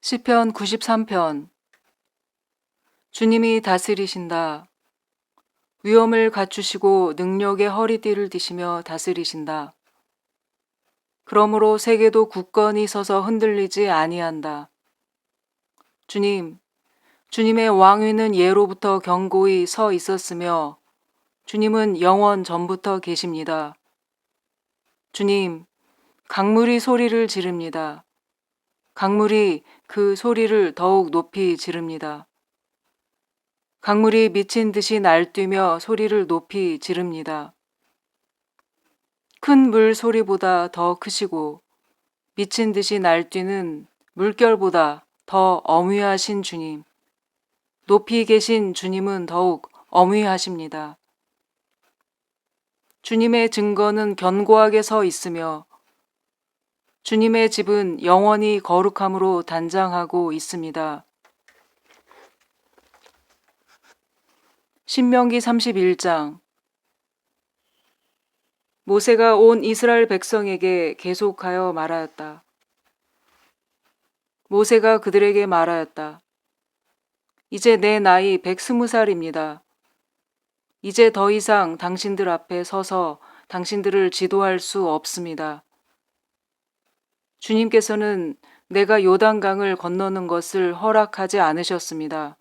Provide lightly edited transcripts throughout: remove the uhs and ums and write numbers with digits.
시편 93편. 주님이 다스리신다. 위엄을 갖추시고 능력의 허리띠를 드시며 다스리신다. 그러므로 세계도 굳건히 서서 흔들리지 아니한다. 주님, 주님의 왕위는 예로부터 견고히 서 있었으며 주님은 영원 전부터 계십니다. 주님, 강물이 소리를 지릅니다. 강물이 그 소리를 더욱 높이 지릅니다. 강물이 미친 듯이 날뛰며 소리를 높이 지릅니다. 큰 물 소리보다 더 크시고 미친 듯이 날뛰는 물결보다 더 어미하신 주님. 높이 계신 주님은 더욱 어미하십니다. 주님의 증거는 견고하게 서 있으며 주님의 집은 영원히 거룩함으로 단장하고 있습니다. 신명기 31장. 모세가 온 이스라엘 백성에게 계속하여 말하였다. 모세가 그들에게 말하였다. 이제 내 나이 120살입니다. 이제 더 이상 당신들 앞에 서서 당신들을 지도할 수 없습니다. 주님께서는 내가 요단강을 건너는 것을 허락하지 않으셨습니다.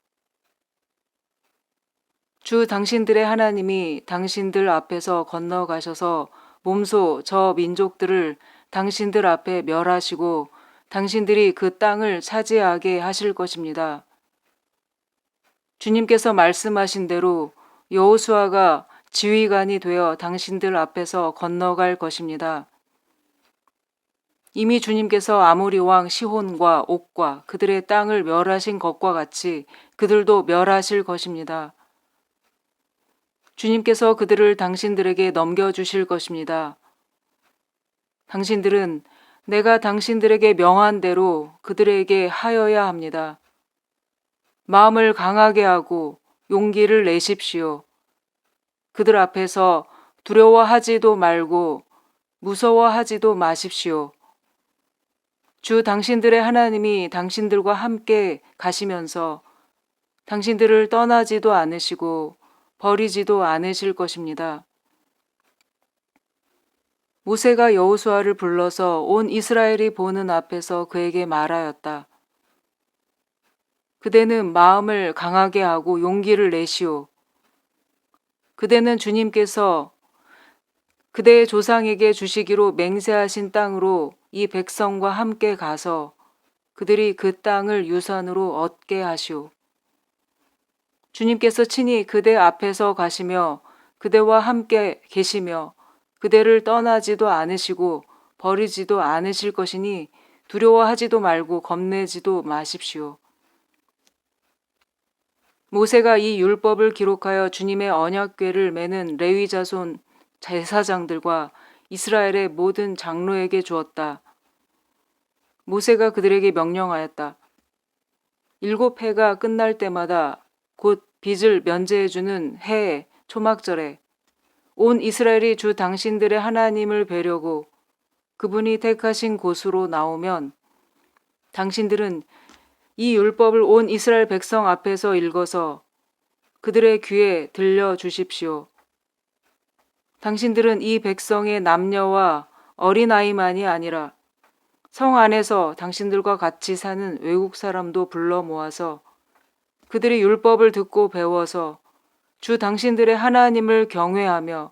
주 당신들의 하나님이 당신들 앞에서 건너가셔서 몸소 저 민족들을 당신들 앞에 멸하시고 당신들이 그 땅을 차지하게 하실 것입니다. 주님께서 말씀하신 대로 여호수아가 지휘관이 되어 당신들 앞에서 건너갈 것입니다. 이미 주님께서 아모리 왕 시혼과 옥과 그들의 땅을 멸하신 것과 같이 그들도 멸하실 것입니다. 주님께서 그들을 당신들에게 넘겨주실 것입니다. 당신들은 내가 당신들에게 명한 대로 그들에게 하여야 합니다. 마음을 강하게 하고 용기를 내십시오. 그들 앞에서 두려워하지도 말고 무서워하지도 마십시오. 주 당신들의 하나님이 당신들과 함께 가시면서 당신들을 떠나지도 않으시고 버리지도 않으실 것입니다. 모세가 여호수아를 불러서 온 이스라엘이 보는 앞에서 그에게 말하였다. 그대는 마음을 강하게 하고 용기를 내시오. 그대는 주님께서 그대의 조상에게 주시기로 맹세하신 땅으로 이 백성과 함께 가서 그들이 그 땅을 유산으로 얻게 하시오. 주님께서 친히 그대 앞에서 가시며 그대와 함께 계시며 그대를 떠나지도 않으시고 버리지도 않으실 것이니 두려워하지도 말고 겁내지도 마십시오. 모세가 이 율법을 기록하여 주님의 언약궤를 매는 레위 자손 제사장들과 이스라엘의 모든 장로에게 주었다. 모세가 그들에게 명령하였다. 7해가 끝날 때마다 곧 빚을 면제해주는 해에 초막절에 온 이스라엘이 주 당신들의 하나님을 뵈려고 그분이 택하신 곳으로 나오면 당신들은 이 율법을 온 이스라엘 백성 앞에서 읽어서 그들의 귀에 들려주십시오. 당신들은 이 백성의 남녀와 어린아이만이 아니라 성 안에서 당신들과 같이 사는 외국 사람도 불러 모아서 그들이 율법을 듣고 배워서 주 당신들의 하나님을 경외하며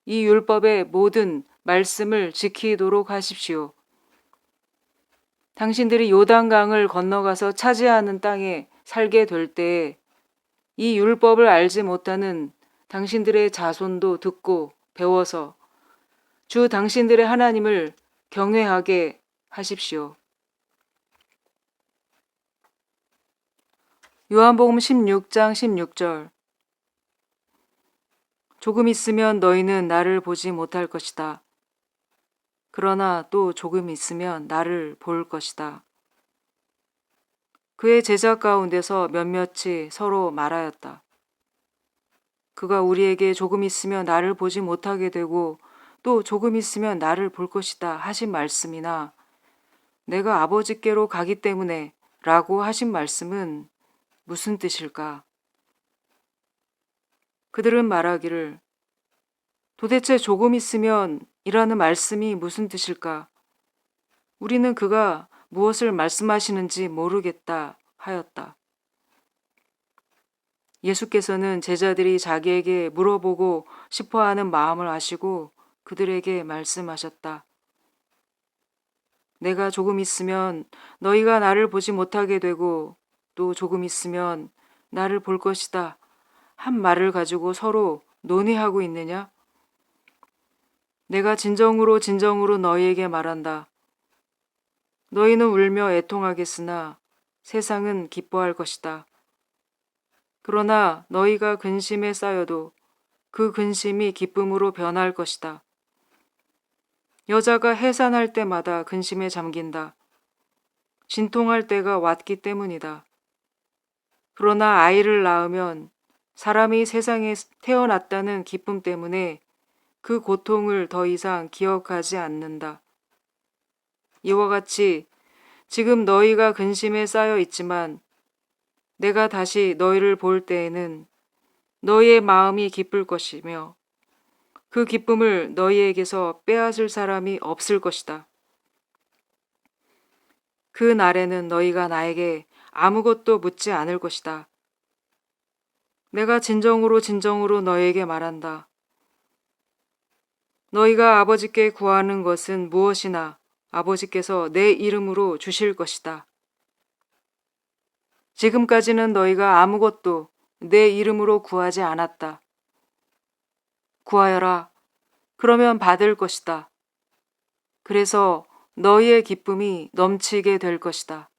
이 율법의 모든 말씀을 지키도록 하십시오. 당신들이 요단강을 건너가서 차지하는 땅에 살게 될 때에 이 율법을 알지 못하는 당신들의 자손도 듣고 배워서 주 당신들의 하나님을 경외하게 하십시오. 요한복음 16장 16절. 조금 있으면 너희는 나를 보지 못할 것이다. 그러나 또 조금 있으면 나를 볼 것이다. 그의 제자 가운데서 몇몇이 서로 말하였다. 그가 우리에게 조금 있으면 나를 보지 못하게 되고 또 조금 있으면 나를 볼 것이다 하신 말씀이나 내가 아버지께로 가기 때문에 라고 하신 말씀은 무슨 뜻일까? 그들은 말하기를 도대체 조금 있으면 이라는 말씀이 무슨 뜻일까? 우리는 그가 무엇을 말씀하시는지 모르겠다 하였다. 예수께서는 제자들이 자기에게 물어보고 싶어하는 마음을 아시고 그들에게 말씀하셨다. 내가 조금 있으면 너희가 나를 보지 못하게 되고 또 조금 있으면 나를 볼 것이다 한 말을 가지고 서로 논의하고 있느냐? 내가 진정으로 진정으로 너희에게 말한다. 너희는 울며 애통하겠으나 세상은 기뻐할 것이다. 그러나 너희가 근심에 쌓여도 그 근심이 기쁨으로 변할 것이다. 여자가 해산할 때마다 근심에 잠긴다. 진통할 때가 왔기 때문이다. 그러나 아이를 낳으면 사람이 세상에 태어났다는 기쁨 때문에 그 고통을 더 이상 기억하지 않는다. 이와 같이 지금 너희가 근심에 쌓여 있지만 내가 다시 너희를 볼 때에는 너희의 마음이 기쁠 것이며 그 기쁨을 너희에게서 빼앗을 사람이 없을 것이다. 그 날에는 너희가 나에게 아무것도 묻지 않을 것이다. 내가 진정으로 진정으로 너희에게 말한다. 너희가 아버지께 구하는 것은 무엇이나 아버지께서 내 이름으로 주실 것이다. 지금까지는 너희가 아무것도 내 이름으로 구하지 않았다. 구하여라. 그러면 받을 것이다. 그래서 너희의 기쁨이 넘치게 될 것이다.